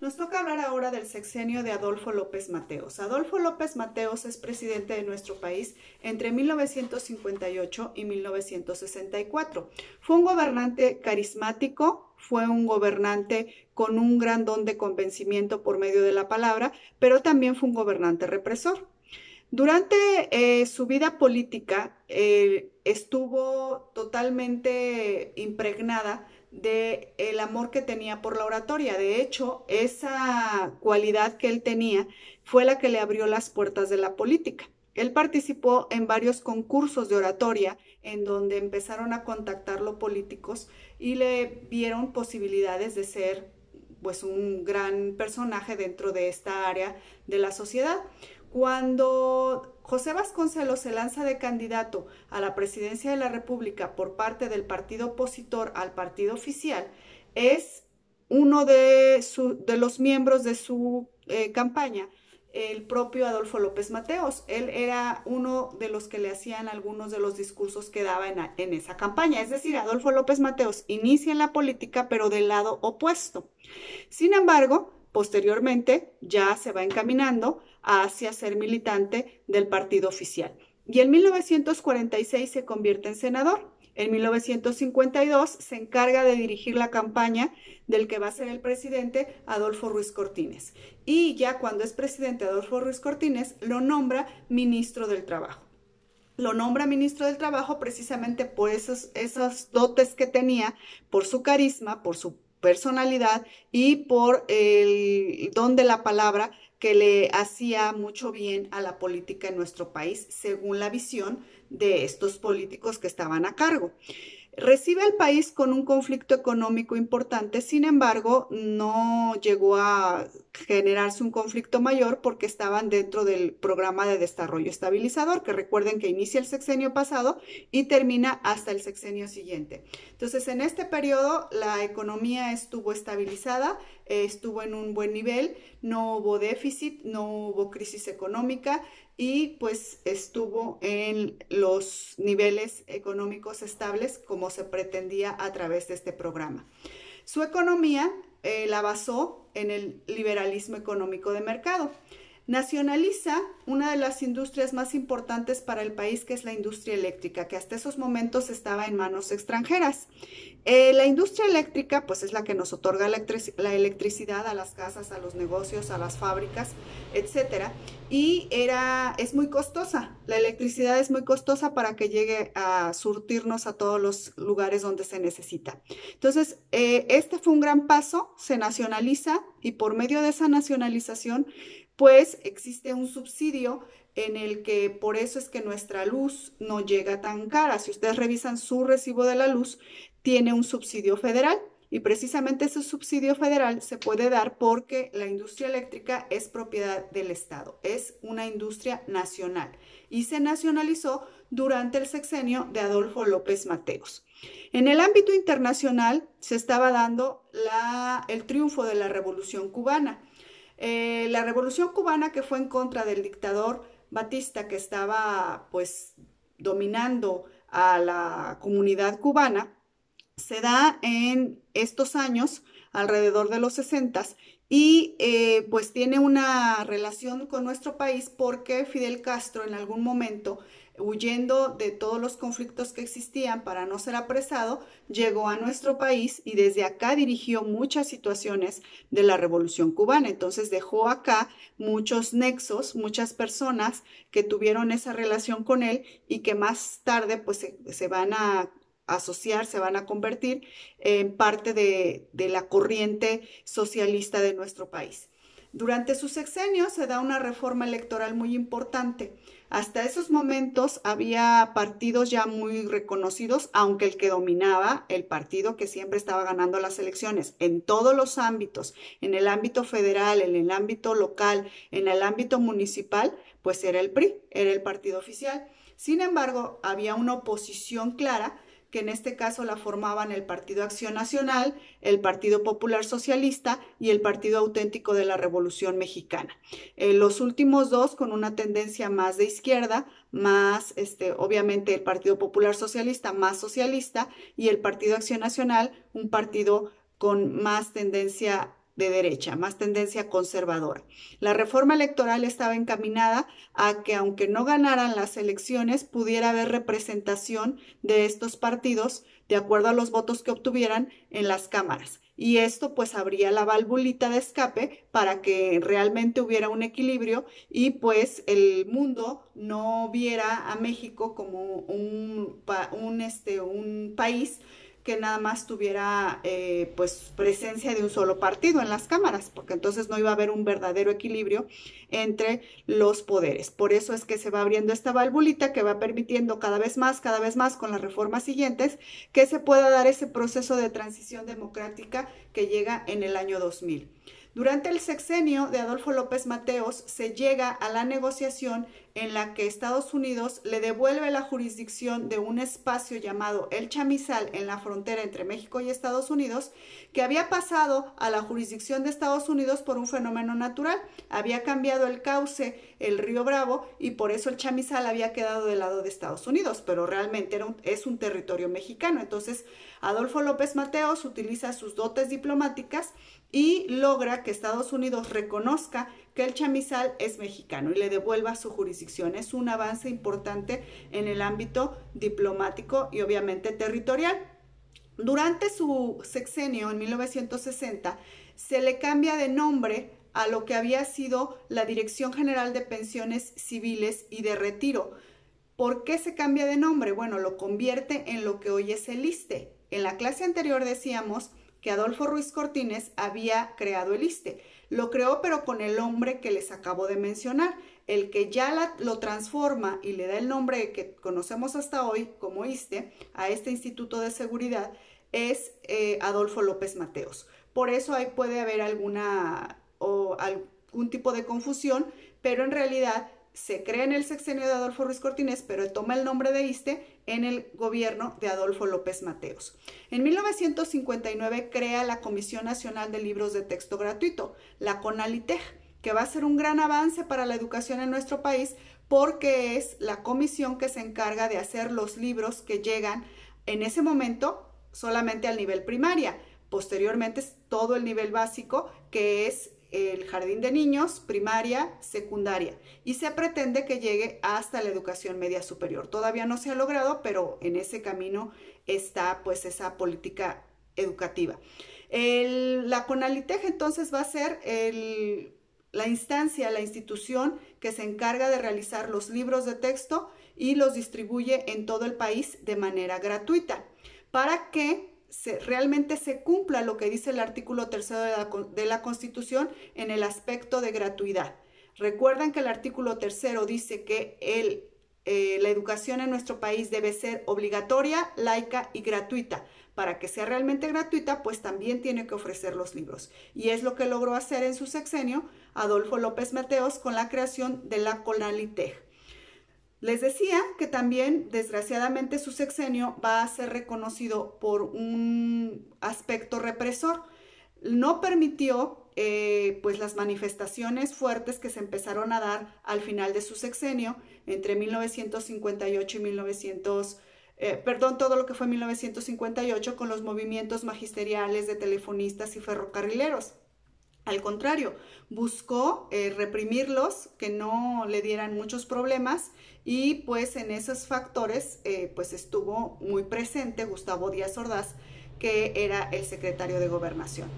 Nos toca hablar ahora del sexenio de Adolfo López Mateos. Adolfo López Mateos es presidente de nuestro país entre 1958 y 1964. Fue un gobernante carismático, fue un gobernante con un gran don de convencimiento por medio de la palabra, pero también fue un gobernante represor. Durante su vida política estuvo totalmente impregnada de el amor que tenía por la oratoria. De hecho, esa cualidad que él tenía fue la que le abrió las puertas de la política. Él participó en varios concursos de oratoria en donde empezaron a contactarlo políticos y le vieron posibilidades de ser pues un gran personaje dentro de esta área de la sociedad. Cuando José Vasconcelos se lanza de candidato a la presidencia de la República por parte del partido opositor al partido oficial, es uno de los miembros de su campaña, el propio Adolfo López Mateos. Él era uno de los que le hacían algunos de los discursos que daba en esa campaña. Es decir, Adolfo López Mateos inicia en la política, pero del lado opuesto. Sin embargo, posteriormente ya se va encaminando hacia ser militante del partido oficial. Y en 1946 se convierte en senador. En 1952 se encarga de dirigir la campaña del que va a ser el presidente Adolfo Ruiz Cortines. Y ya cuando es presidente Adolfo Ruiz Cortines, lo nombra ministro del Trabajo. Lo nombra ministro del Trabajo precisamente por esos dotes que tenía, por su carisma, por su personalidad y por el don de la palabra que le hacía mucho bien a la política en nuestro país, según la visión de estos políticos que estaban a cargo. Recibe al país con un conflicto económico importante, sin embargo, no llegó a generarse un conflicto mayor porque estaban dentro del programa de desarrollo estabilizador, que recuerden que inicia el sexenio pasado y termina hasta el sexenio siguiente. Entonces, en este periodo la economía estuvo estabilizada, estuvo en un buen nivel, no hubo déficit, no hubo crisis económica y pues estuvo en los niveles económicos estables como se pretendía a través de este programa. Su economía la basó en el liberalismo económico de mercado. Nacionaliza una de las industrias más importantes para el país, que es la industria eléctrica, que hasta esos momentos estaba en manos extranjeras. La industria eléctrica, pues es la que nos otorga la electricidad a las casas, a los negocios, a las fábricas, etcétera. Y es muy costosa. La electricidad es muy costosa para que llegue a surtirnos a todos los lugares donde se necesita. Entonces, este fue un gran paso, se nacionaliza y por medio de esa nacionalización pues existe un subsidio en el que por eso es que nuestra luz no llega tan cara. Si ustedes revisan su recibo de la luz, tiene un subsidio federal y precisamente ese subsidio federal se puede dar porque la industria eléctrica es propiedad del Estado, es una industria nacional y se nacionalizó durante el sexenio de Adolfo López Mateos. En el ámbito internacional se estaba dando el triunfo de la Revolución Cubana. La Revolución Cubana, que fue en contra del dictador Batista, que estaba pues dominando a la comunidad cubana, se da en estos años, alrededor de los 60, y pues tiene una relación con nuestro país porque Fidel Castro en algún momento, huyendo de todos los conflictos que existían para no ser apresado, llegó a nuestro país y desde acá dirigió muchas situaciones de la Revolución Cubana. Entonces dejó acá muchos nexos, muchas personas que tuvieron esa relación con él y que más tarde pues se van a asociar, se van a convertir en parte de la corriente socialista de nuestro país. Durante su sexenio se da una reforma electoral muy importante. Hasta esos momentos había partidos ya muy reconocidos, aunque el que dominaba, el partido que siempre estaba ganando las elecciones en todos los ámbitos, en el ámbito federal, en el ámbito local, en el ámbito municipal, pues era el PRI, era el partido oficial. Sin embargo, había una oposición clara que en este caso la formaban el Partido Acción Nacional, el Partido Popular Socialista y el Partido Auténtico de la Revolución Mexicana. Los últimos dos con una tendencia más de izquierda, más, obviamente el Partido Popular Socialista más socialista y el Partido Acción Nacional, un partido con más tendencia de derecha, más tendencia conservadora. La reforma electoral estaba encaminada a que, aunque no ganaran las elecciones, pudiera haber representación de estos partidos de acuerdo a los votos que obtuvieran en las cámaras. Y esto pues abría la valvulita de escape para que realmente hubiera un equilibrio y pues el mundo no viera a México como un país que nada más tuviera pues presencia de un solo partido en las cámaras, porque entonces no iba a haber un verdadero equilibrio entre los poderes. Por eso es que se va abriendo esta valvulita que va permitiendo cada vez más con las reformas siguientes que se pueda dar ese proceso de transición democrática que llega en el año 2000. Durante el sexenio de Adolfo López Mateos se llega a la negociación en la que Estados Unidos le devuelve la jurisdicción de un espacio llamado El Chamizal en la frontera entre México y Estados Unidos, que había pasado a la jurisdicción de Estados Unidos por un fenómeno natural. Había cambiado el cauce, el río Bravo, y por eso el Chamizal había quedado del lado de Estados Unidos, pero realmente es un territorio mexicano. Entonces, Adolfo López Mateos utiliza sus dotes diplomáticas y logra que Estados Unidos reconozca que el Chamizal es mexicano y le devuelva su jurisdicción. Es un avance importante en el ámbito diplomático y obviamente territorial. Durante su sexenio, en 1960, se le cambia de nombre a lo que había sido la Dirección General de Pensiones Civiles y de Retiro. ¿Por qué se cambia de nombre? Bueno, lo convierte en lo que hoy es el ISSSTE. En la clase anterior decíamos que Adolfo Ruiz Cortines había creado el ISSSTE. Lo creó pero con el nombre que les acabo de mencionar. El que ya lo transforma y le da el nombre que conocemos hasta hoy como ISSSTE a este Instituto de Seguridad es Adolfo López Mateos. Por eso ahí puede haber algún tipo de confusión, pero en realidad se crea en el sexenio de Adolfo Ruiz Cortines, pero toma el nombre de ISSSTE en el gobierno de Adolfo López Mateos. En 1959 crea la Comisión Nacional de Libros de Texto Gratuito, la CONALITEG, que va a ser un gran avance para la educación en nuestro país porque es la comisión que se encarga de hacer los libros que llegan en ese momento solamente al nivel primaria. Posteriormente es todo el nivel básico, que es el jardín de niños, primaria, secundaria, y se pretende que llegue hasta la educación media superior. Todavía no se ha logrado, pero en ese camino está pues esa política educativa. La CONALITEG entonces va a ser la instancia, la institución que se encarga de realizar los libros de texto y los distribuye en todo el país de manera gratuita, para que realmente se cumpla lo que dice el artículo 3 de la Constitución en el aspecto de gratuidad. Recuerden que el artículo 3 dice que la educación en nuestro país debe ser obligatoria, laica y gratuita. Para que sea realmente gratuita, pues también tiene que ofrecer los libros. Y es lo que logró hacer en su sexenio Adolfo López Mateos con la creación de la CONALITEG. Les decía que también, desgraciadamente, su sexenio va a ser reconocido por un aspecto represor. No permitió pues las manifestaciones fuertes que se empezaron a dar al final de su sexenio, entre 1958 y todo lo que fue 1958 con los movimientos magisteriales de telefonistas y ferrocarrileros. Al contrario, buscó reprimirlos, que no le dieran muchos problemas, y pues en esos factores pues estuvo muy presente Gustavo Díaz Ordaz, que era el secretario de Gobernación.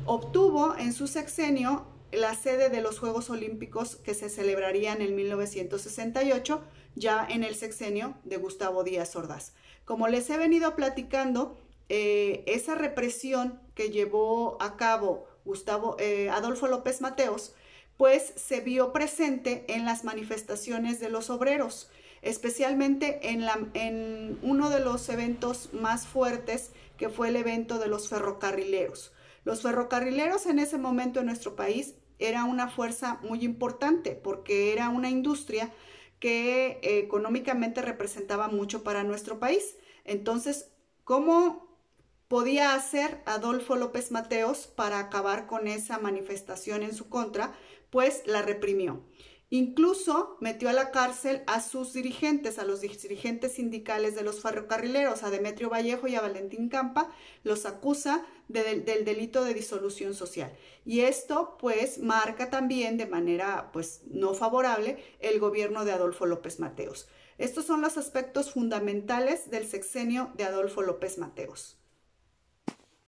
Obtuvo en su sexenio la sede de los Juegos Olímpicos que se celebrarían en 1968, ya en el sexenio de Gustavo Díaz Ordaz. Como les he venido platicando, esa represión que llevó a cabo Adolfo López Mateos, pues se vio presente en las manifestaciones de los obreros, especialmente en uno de los eventos más fuertes, que fue el evento de los ferrocarrileros. Los ferrocarrileros en ese momento en nuestro país era una fuerza muy importante porque era una industria que económicamente representaba mucho para nuestro país. Entonces, ¿cómo podía hacer Adolfo López Mateos para acabar con esa manifestación en su contra? Pues la reprimió. Incluso metió a la cárcel a sus dirigentes, a los dirigentes sindicales de los ferrocarrileros, a Demetrio Vallejo y a Valentín Campa, los acusa del delito de disolución social. Y esto pues marca también de manera pues no favorable el gobierno de Adolfo López Mateos. Estos son los aspectos fundamentales del sexenio de Adolfo López Mateos.